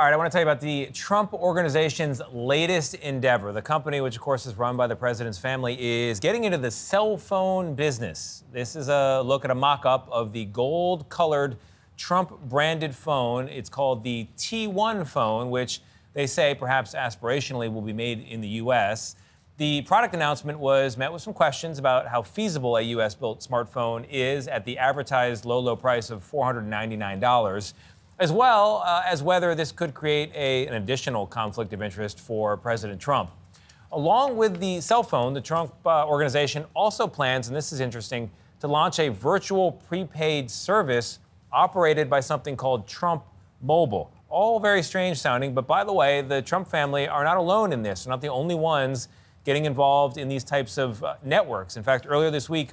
All right, I want to tell you about the Trump Organization's latest endeavor. The company, which of course is run by the president's family, is getting into the cell phone business. This is a look at a mock-up of the gold-colored Trump-branded phone. It's called the T1 phone, which they say perhaps aspirationally will be made in the U.S. The product announcement was met with some questions about how feasible a U.S.-built smartphone is at the advertised low price of $499. As well as whether this could create an additional conflict of interest for President Trump. Along with the cell phone, the Trump Organization also plans, and this is interesting, to launch a virtual prepaid service operated by something called Trump Mobile. All very strange sounding, but by the way, the Trump family are not alone in this. They're not the only ones getting involved in these types of networks. In fact, earlier this week,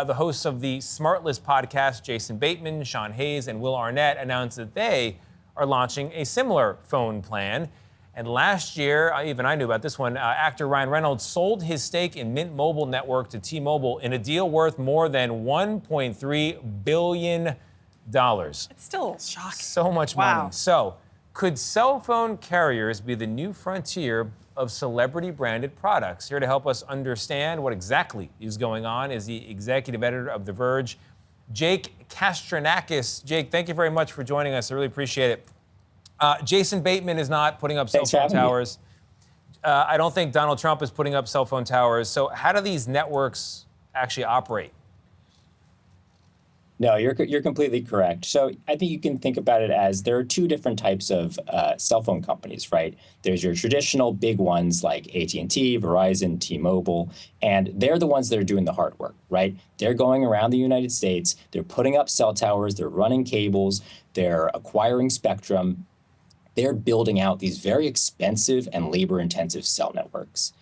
the hosts of the Smartless podcast, Jason Bateman, Sean Hayes, and Will Arnett, announced that they are launching a similar phone plan. And last year, even I knew about this one, actor Ryan Reynolds sold his stake in Mint Mobile Network to T-Mobile in a deal worth more than $1.3 billion. It's still shocking. So much money. So, could cell phone carriers be the new frontier of celebrity-branded products? Here to help us understand what exactly is going on is the executive editor of The Verge, Jake Kastrenakes. Jake, thank you very much for joining us. I really appreciate it. Jason Bateman is not putting up cell phone towers. I don't think Donald Trump is putting up cell phone towers. So how do these networks actually operate? No, you're completely correct. So I think you can think about it as there are two different types of cell phone companies, right? There's your traditional big ones like AT&T, Verizon, T-Mobile, and they're the ones that are doing the hard work, right? They're going around the United States, they're putting up cell towers, they're running cables, they're acquiring spectrum, they're building out these very expensive and labor-intensive cell networks.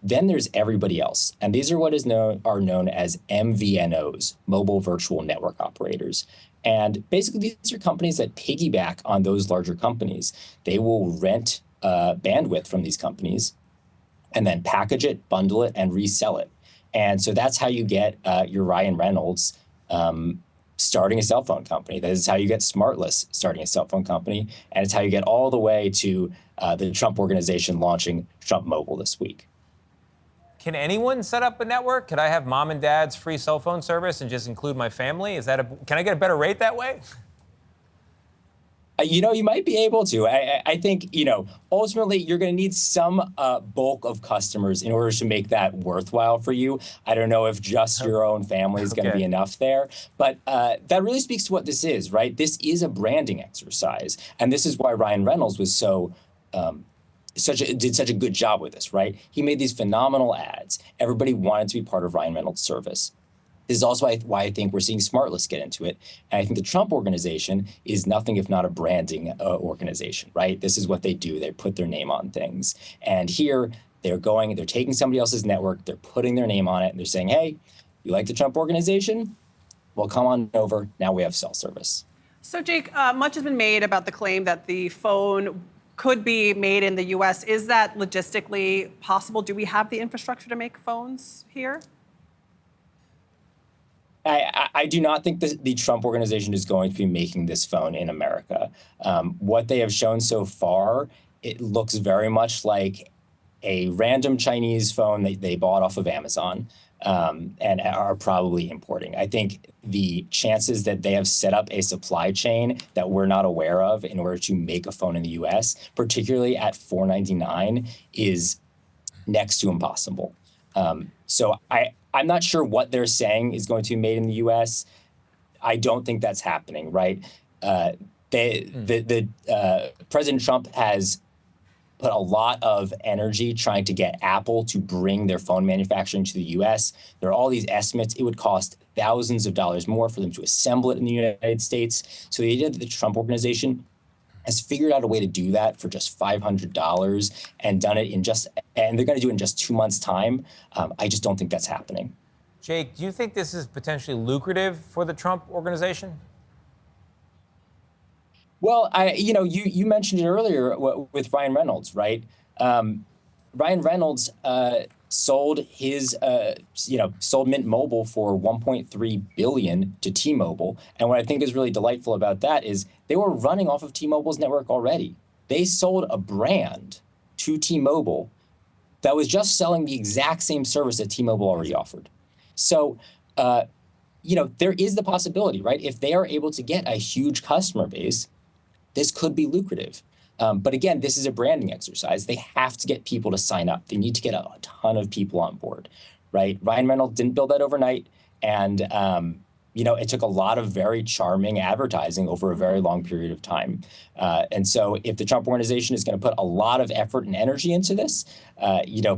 Then there's everybody else, and these are what are known as MVNOs, mobile virtual network operators. And basically, these are companies that piggyback on those larger companies. They will rent bandwidth from these companies and then package it, bundle it, and resell it. And so that's how you get your Ryan Reynolds starting a cell phone company. That is how you get Smartless starting a cell phone company. And it's how you get all the way to the Trump Organization launching Trump Mobile this week. Can anyone set up a network? Could I have mom and dad's free cell phone service and just include my family? Can I get a better rate that way? You might be able to. I think, ultimately you're going to need some bulk of customers in order to make that worthwhile for you. I don't know if just your own family is going to be enough there. But that really speaks to what this is, right? This is a branding exercise. And this is why Ryan Reynolds was did such a good job with this, right? He made these phenomenal ads. Everybody wanted to be part of Ryan Reynolds' service. This is also why I think we're seeing Smartless get into it. And I think the Trump Organization is nothing if not a branding organization, right? This is what they do. They put their name on things. And here they're taking somebody else's network, they're putting their name on it, and they're saying, hey, you like the Trump Organization? Well, come on over. Now we have cell service. So, Jake, much has been made about the claim that the phone could be made in the U.S. Is that logistically possible? Do we have the infrastructure to make phones here? I do not think the Trump Organization is going to be making this phone in America. What they have shown so far, it looks very much like a random Chinese phone that they bought off of Amazon and are probably importing. I think the chances that they have set up a supply chain that we're not aware of in order to make a phone in the U.S., particularly at $499, is next to impossible. So I'm not sure what they're saying is going to be made in the U.S. I don't think that's happening, right? President Trump has put a lot of energy trying to get Apple to bring their phone manufacturing to the U.S. There are all these estimates. It would cost thousands of dollars more for them to assemble it in the United States. So the idea that the Trump Organization has figured out a way to do that for just $500 and done it and they're going to do it in just 2 months' time. I just don't think that's happening. Jake, do you think this is potentially lucrative for the Trump Organization? Well, you mentioned it earlier with Ryan Reynolds, right? Ryan Reynolds sold Mint Mobile for $1.3 billion to T-Mobile. And what I think is really delightful about that is they were running off of T-Mobile's network already. They sold a brand to T-Mobile that was just selling the exact same service that T-Mobile already offered. So, there is the possibility, right? If they are able to get a huge customer base, this could be lucrative. But again, this is a branding exercise. They have to get people to sign up. They need to get a ton of people on board, right? Ryan Reynolds didn't build that overnight. And, it took a lot of very charming advertising over a very long period of time. And so if the Trump organization is going to put a lot of effort and energy into this,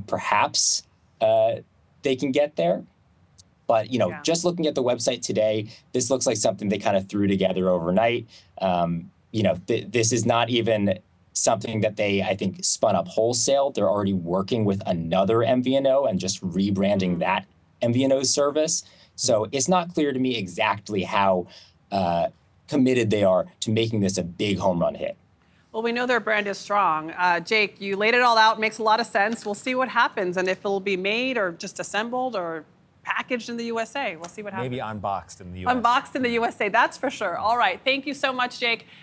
perhaps they can get there. But, just looking at the website today, this looks like something they kind of threw together overnight. This is not even something that they, I think, spun up wholesale. They're already working with another MVNO and just rebranding that MVNO service. So it's not clear to me exactly how committed they are to making this a big home run hit. Well, we know their brand is strong. Jake, you laid it all out. Makes a lot of sense. We'll see what happens and if it'll be made or just assembled or packaged in the USA. We'll see what happens. Maybe unboxed in the US. Unboxed in the USA, that's for sure. All right. Thank you so much, Jake.